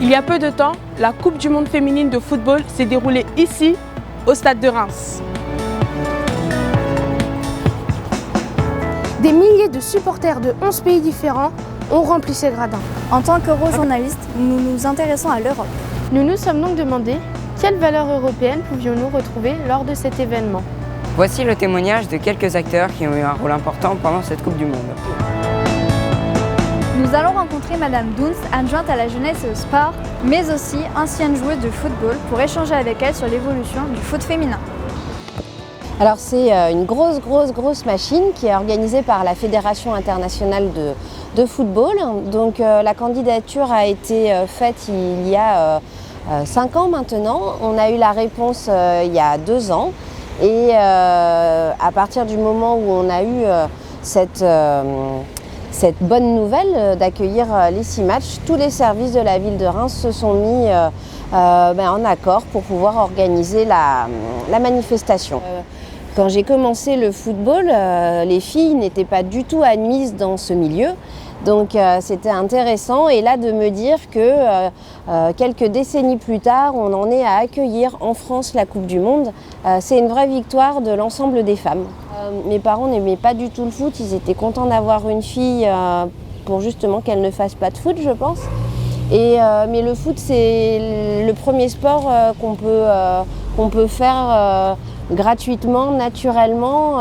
Il y a peu de temps, la Coupe du monde féminine de football s'est déroulée ici, au stade de Reims. Des milliers de supporters de 11 pays différents ont rempli ces gradins. En tant qu'eurojournalistes, nous nous intéressons à l'Europe. Nous nous sommes donc demandé quelles valeurs européennes pouvions-nous retrouver lors de cet événement. Voici le témoignage de quelques acteurs qui ont eu un rôle important pendant cette Coupe du Monde. Nous allons rencontrer Madame Dunst, adjointe à la jeunesse et au sport, mais aussi ancienne joueuse de football, pour échanger avec elle sur l'évolution du foot féminin. Alors c'est une grosse machine qui est organisée par la Fédération internationale de football. Donc la candidature a été faite il y a 5 ans maintenant. On a eu la réponse il y a 2 ans. Et à partir du moment où on a eu cette bonne nouvelle d'accueillir les 6 matchs, tous les services de la ville de Reims se sont mis en accord pour pouvoir organiser la manifestation. Quand j'ai commencé le football, les filles n'étaient pas du tout admises dans ce milieu. Donc c'était intéressant, et là de me dire que quelques décennies plus tard, on en est à accueillir en France la Coupe du Monde, c'est une vraie victoire de l'ensemble des femmes. Mes parents n'aimaient pas du tout le foot, ils étaient contents d'avoir une fille pour justement qu'elle ne fasse pas de foot, je pense. Mais le foot, c'est le premier sport qu'on peut faire gratuitement, naturellement,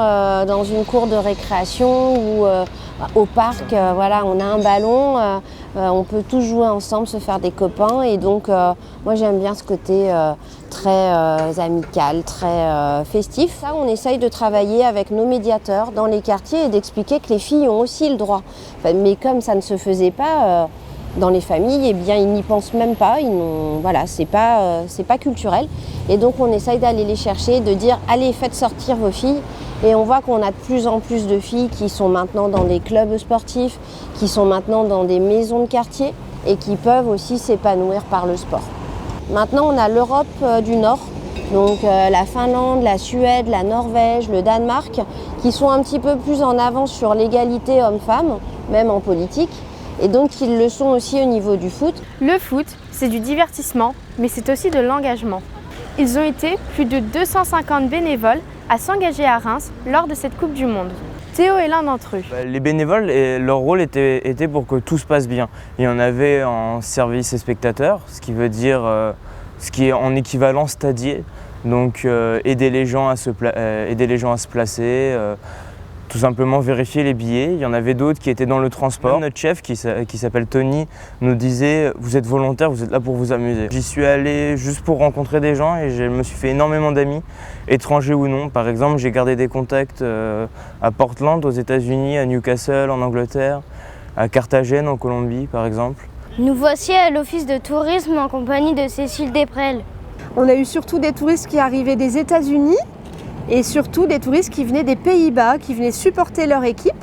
dans une cour de récréation ou au parc. Voilà, on a un ballon, on peut tous jouer ensemble, se faire des copains, et donc moi j'aime bien ce côté très amical, très festif. Ça, on essaye de travailler avec nos médiateurs dans les quartiers et d'expliquer que les filles ont aussi le droit. Enfin, mais comme ça ne se faisait pas dans les familles, eh bien ils n'y pensent même pas, voilà, c'est pas culturel. Et donc on essaye d'aller les chercher, de dire allez, faites sortir vos filles. Et on voit qu'on a de plus en plus de filles qui sont maintenant dans des clubs sportifs, qui sont maintenant dans des maisons de quartier et qui peuvent aussi s'épanouir par le sport. Maintenant on a l'Europe du Nord, donc la Finlande, la Suède, la Norvège, le Danemark, qui sont un petit peu plus en avance sur l'égalité homme-femme, même en politique. Et donc ils le sont aussi au niveau du foot. Le foot, c'est du divertissement, mais c'est aussi de l'engagement. Ils ont été plus de 250 bénévoles à s'engager à Reims lors de cette Coupe du Monde. Théo est l'un d'entre eux. Les bénévoles, leur rôle était pour que tout se passe bien. Il y en avait en service et spectateurs, ce qui veut dire ce qui est en équivalent stadier. Donc aider les gens à se placer, tout simplement vérifier les billets. Il y en avait d'autres qui étaient dans le transport. Notre chef, qui s'appelle Tony, nous disait « Vous êtes volontaire, vous êtes là pour vous amuser ». J'y suis allé juste pour rencontrer des gens et je me suis fait énormément d'amis, étrangers ou non. Par exemple, j'ai gardé des contacts à Portland, aux États-Unis, à Newcastle, en Angleterre, à Carthagène, en Colombie, par exemple. Nous voici à l'office de tourisme en compagnie de Cécile Desprel. On a eu surtout des touristes qui arrivaient des États-Unis, et surtout des touristes qui venaient des Pays-Bas, qui venaient supporter leur équipe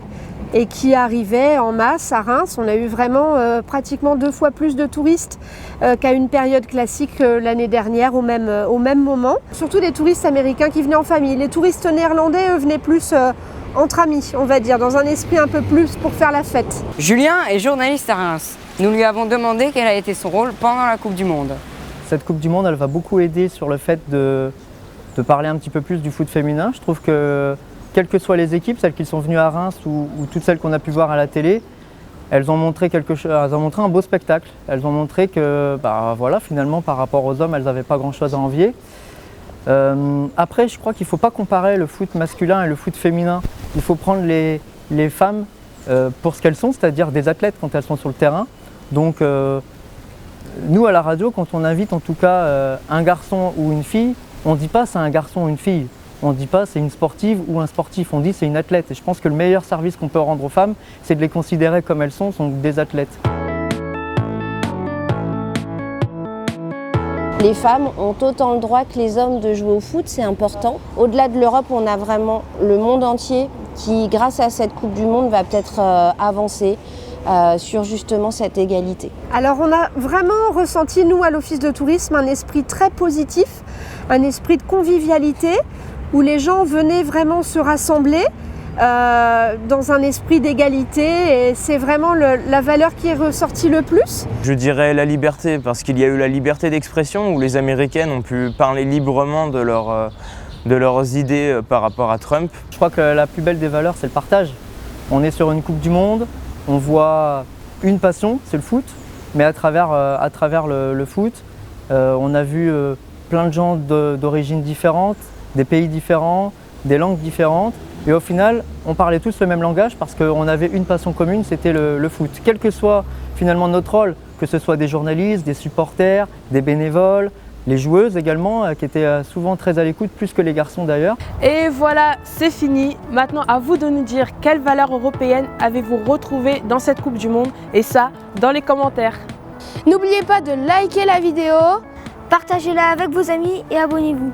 et qui arrivaient en masse à Reims. On a eu vraiment pratiquement 2 fois plus de touristes qu'à une période classique l'année dernière au même moment. Surtout des touristes américains qui venaient en famille. Les touristes néerlandais, eux, venaient plus entre amis, on va dire, dans un esprit un peu plus pour faire la fête. Julien est journaliste à Reims. Nous lui avons demandé quel a été son rôle pendant la Coupe du Monde. Cette Coupe du Monde, elle va beaucoup aider sur le fait de parler un petit peu plus du foot féminin. Je trouve que, quelles que soient les équipes, celles qui sont venues à Reims ou toutes celles qu'on a pu voir à la télé, elles ont montré un beau spectacle. Elles ont montré que, voilà, finalement, par rapport aux hommes, elles n'avaient pas grand-chose à envier. Après, je crois qu'il ne faut pas comparer le foot masculin et le foot féminin. Il faut prendre les femmes pour ce qu'elles sont, c'est-à-dire des athlètes quand elles sont sur le terrain. Donc, nous, à la radio, quand on invite en tout cas un garçon ou une fille, on ne dit pas c'est un garçon ou une fille, on ne dit pas c'est une sportive ou un sportif, on dit c'est une athlète. Et je pense que le meilleur service qu'on peut rendre aux femmes, c'est de les considérer comme elles sont des athlètes. Les femmes ont autant le droit que les hommes de jouer au foot, c'est important. Au-delà de l'Europe, on a vraiment le monde entier qui, grâce à cette Coupe du Monde, va peut-être avancer sur justement cette égalité. Alors on a vraiment ressenti, nous, à l'Office de tourisme, un esprit très positif, un esprit de convivialité, où les gens venaient vraiment se rassembler dans un esprit d'égalité, et c'est vraiment la valeur qui est ressortie le plus. Je dirais la liberté, parce qu'il y a eu la liberté d'expression où les Américaines ont pu parler librement de leurs idées par rapport à Trump. Je crois que la plus belle des valeurs, c'est le partage. On est sur une Coupe du Monde, on voit une passion, c'est le foot, mais à travers le foot, on a vu plein de gens d'origines différentes, des pays différents, des langues différentes. Et au final, on parlait tous le même langage parce qu'on avait une passion commune, c'était le foot. Quel que soit finalement notre rôle, que ce soit des journalistes, des supporters, des bénévoles, les joueuses également, qui étaient souvent très à l'écoute, plus que les garçons d'ailleurs. Et voilà, c'est fini. Maintenant, à vous de nous dire quelles valeurs européennes avez-vous retrouvées dans cette Coupe du Monde, et ça, dans les commentaires. N'oubliez pas de liker la vidéo. Partagez-la avec vos amis et abonnez-vous.